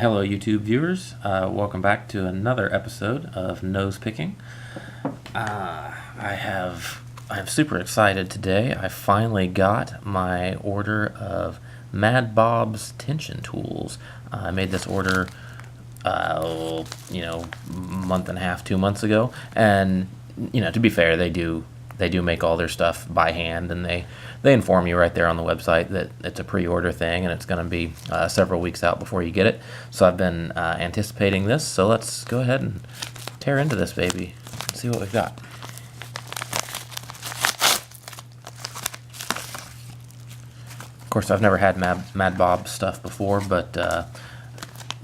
Hello, YouTube viewers. Welcome back to another episode of Nose Picking. I'm super excited today. I finally got my order of Mad Bob's tension tools. I made this order, month and a half, 2 months ago, and to be fair, they do make all their stuff by hand, and they inform you right there on the website that it's a pre-order thing and it's going to be several weeks out before you get it. So I've been anticipating this, so let's go ahead and tear into this baby and see what we've got. Of course, I've never had Mad Bob stuff before, but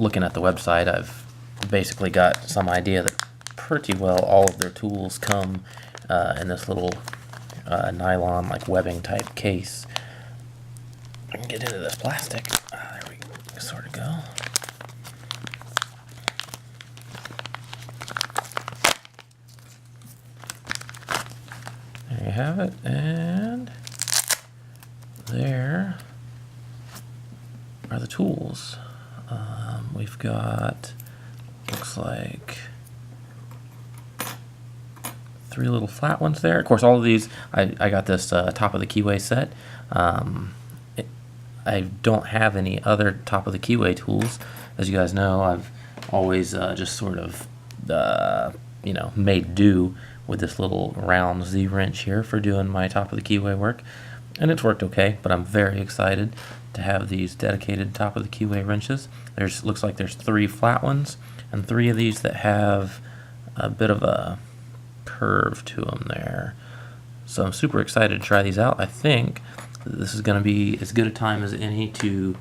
looking at the website, I've basically got some idea that pretty well all of their tools come in this little nylon like webbing type case. I can get into this plastic. There we sort of go. There you have it, and there are the tools. We've got, looks like, 3 little flat ones there. Of course, all of these, I got this top of the keyway set. I don't have any other top of the keyway tools. As you guys know, I've always just sort of, made do with this little round Z wrench here for doing my top of the keyway work. And it's worked okay, but I'm very excited to have these dedicated top of the keyway wrenches. Looks like there's 3 flat ones and 3 of these that have a bit of a curve to them there. So I'm super excited to try these out. I think this is going to be as good a time as any to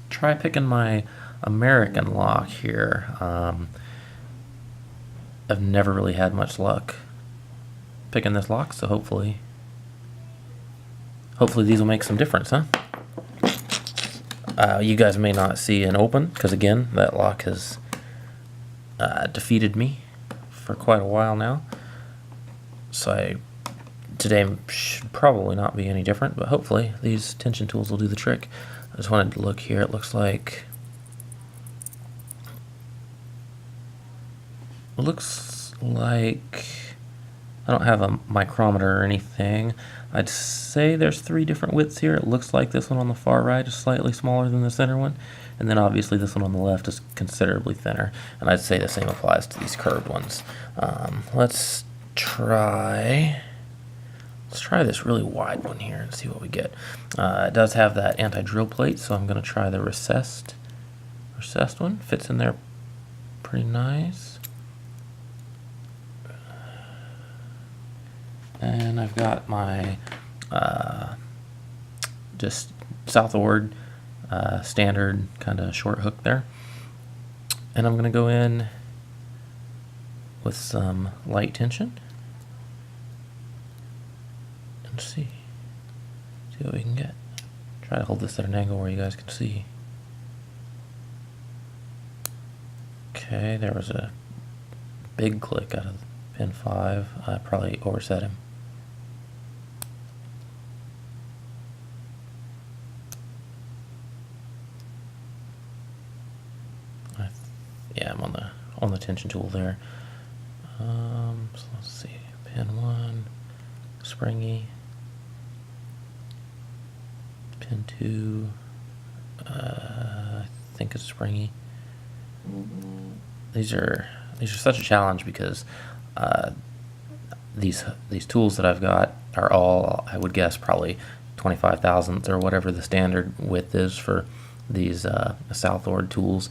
try picking my American lock here. I've never really had much luck picking this lock, so hopefully these will make some difference, huh? You guys may not see an open, because again, that lock has defeated me for quite a while now. So today should probably not be any different, but hopefully these tension tools will do the trick. I just wanted to look here. It looks like I don't have a micrometer or anything. I'd say there's 3 different widths here. It looks like this one on the far right is slightly smaller than the center one, and then obviously this one on the left is considerably thinner, and I'd say the same applies to these curved ones. Let's try this really wide one here and see what we get. It does have that anti-drill plate, so I'm going to try the recessed one. Fits in there pretty nice. And I've got my just southward standard kind of short hook there. And I'm going to go in with some light tension and see what we can get. Try to hold this at an angle where you guys can see. Okay, there was a big click out of pin 5. I probably overset him. Yeah, I'm on the tension tool there. So let's see, pin 1, springy. Pin 2, I think it's springy. These are such a challenge because these tools that I've got are all, I would guess, probably 25 thousandths or whatever the standard width is for these southward tools,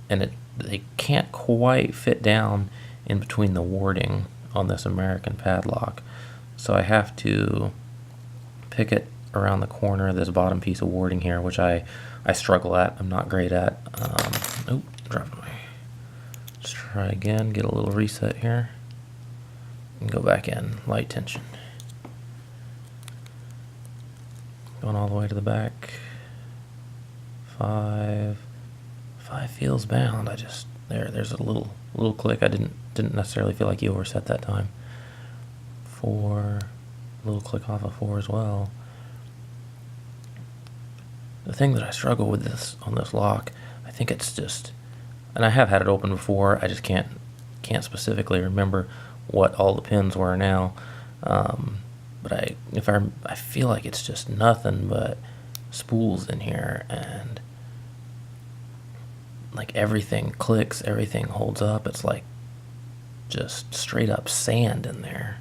and they can't quite fit down in between the warding on this American padlock. So I have to pick it around the corner of this bottom piece of warding here, which I struggle at. I'm not great at. Dropped my. Let's try again, get a little reset here, and go back in, light tension. Going all the way to the back. 5 feels bound. There's a little click. I didn't necessarily feel like you overset that time. 4, a little click off of 4 as well. The thing that I struggle with on this lock, I think it's just, and I have had it open before. I just can't specifically remember what all the pins were now. But I feel like it's just nothing but spools in here, and like everything clicks, everything holds up. It's like just straight up sand in there.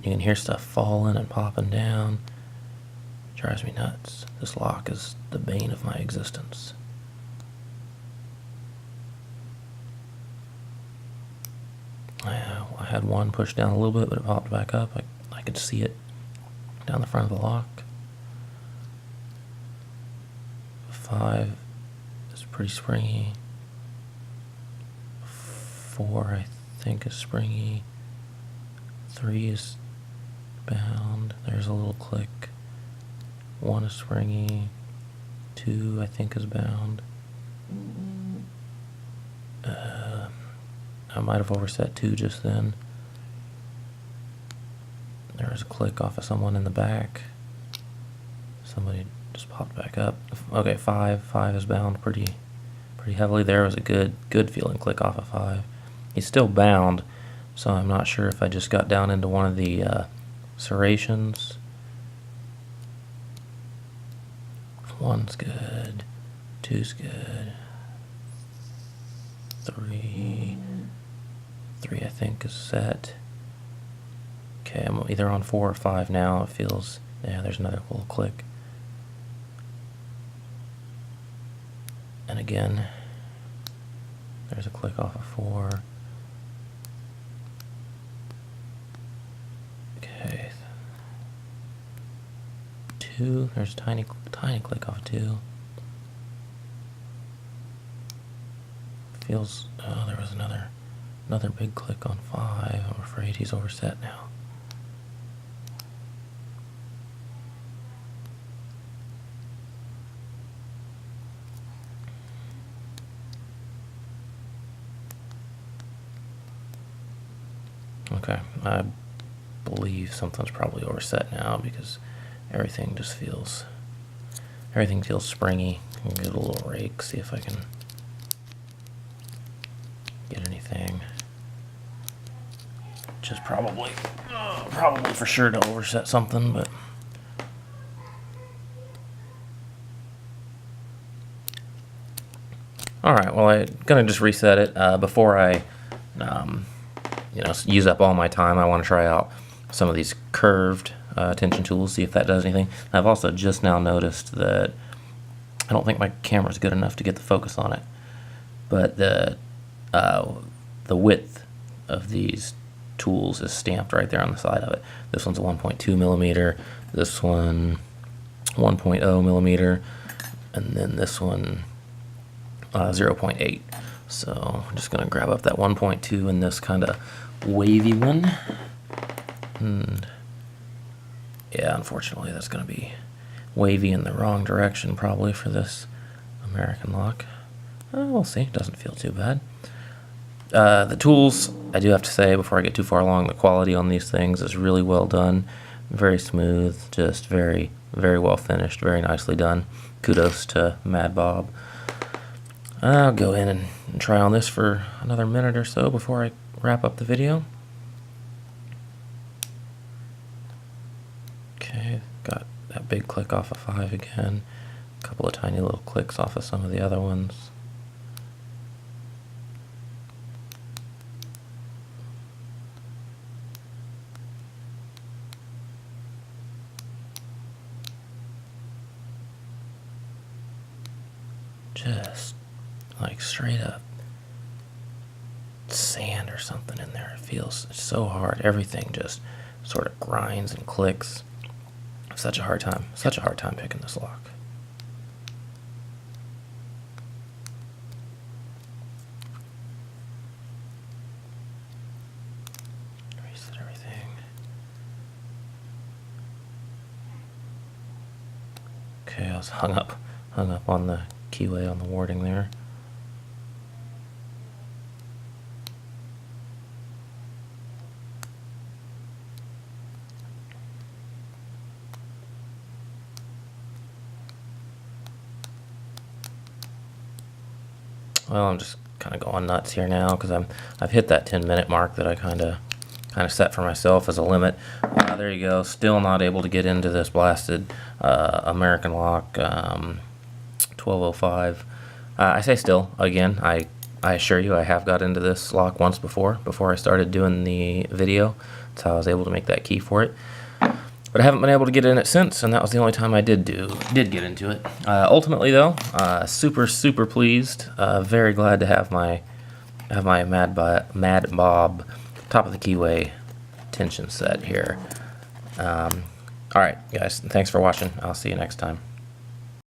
You can hear stuff falling and popping down. It drives me nuts. This lock is the bane of my existence. I had one pushed down a little bit, but it popped back up. I could see it down the front of the lock. 5 is pretty springy. 4, I think, is springy. 3 is bound. There's a little click. 1 is springy. 2, I think, is bound. I might have overset 2 just then. There was a click off of someone in the back. Somebody just popped back up. Okay, 5 is bound pretty heavily. There was a good feeling click off of 5. He's still bound, so I'm not sure if I just got down into one of the serrations. 1's good. 2's good. 3 I think is set. Okay, I'm either on 4 or 5 now. It feels, yeah, there's another little click. And again, there's a click off of 4. Okay. 2, there's a tiny click off of 2. Feels, oh, there was another big click on 5. I'm afraid he's overset now. Okay, I believe something's probably overset now because everything feels springy. I'll get a little rake, see if I can get anything. Just probably for sure to overset something, but alright, well, I'm gonna just reset it before I use up all my time. I want to try out some of these curved tension tools, see if that does anything. I've also just now noticed that I don't think my camera's good enough to get the focus on it, but the width of these tools is stamped right there on the side of it. This one's a 1.2 millimeter, this one 1.0 millimeter, and then this one 0.8. So I'm just gonna grab up that 1.2 and this kind of wavy one. And yeah, unfortunately that's gonna be wavy in the wrong direction probably for this American lock. We'll see, it doesn't feel too bad. The tools, I do have to say before I get too far along, the quality on these things is really well done. Very smooth, just very, very well finished, very nicely done. Kudos to Mad Bob. I'll go in and try on this for another minute or so before I wrap up the video. Okay, got that big click off of 5 again. A couple of tiny little clicks off of some of the other ones. Just like straight up sand or something in there. It feels so hard. Everything just sort of grinds and clicks. Such a hard time picking this lock. Reset everything. Okay, I was hung up on the keyway on the warding there. Well, I'm just kind of going nuts here now because I've hit that 10-minute mark that I kind of set for myself as a limit. There you go. Still not able to get into this blasted American lock 1205. I say still. Again, I assure you I have got into this lock once before I started doing the video. That's how I was able to make that key for it. But I haven't been able to get in it since, and that was the only time I did get into it. Ultimately, though, super pleased. Very glad to have my Mad Bob top of the keyway tension set here. All right, guys. Thanks for watching. I'll see you next time.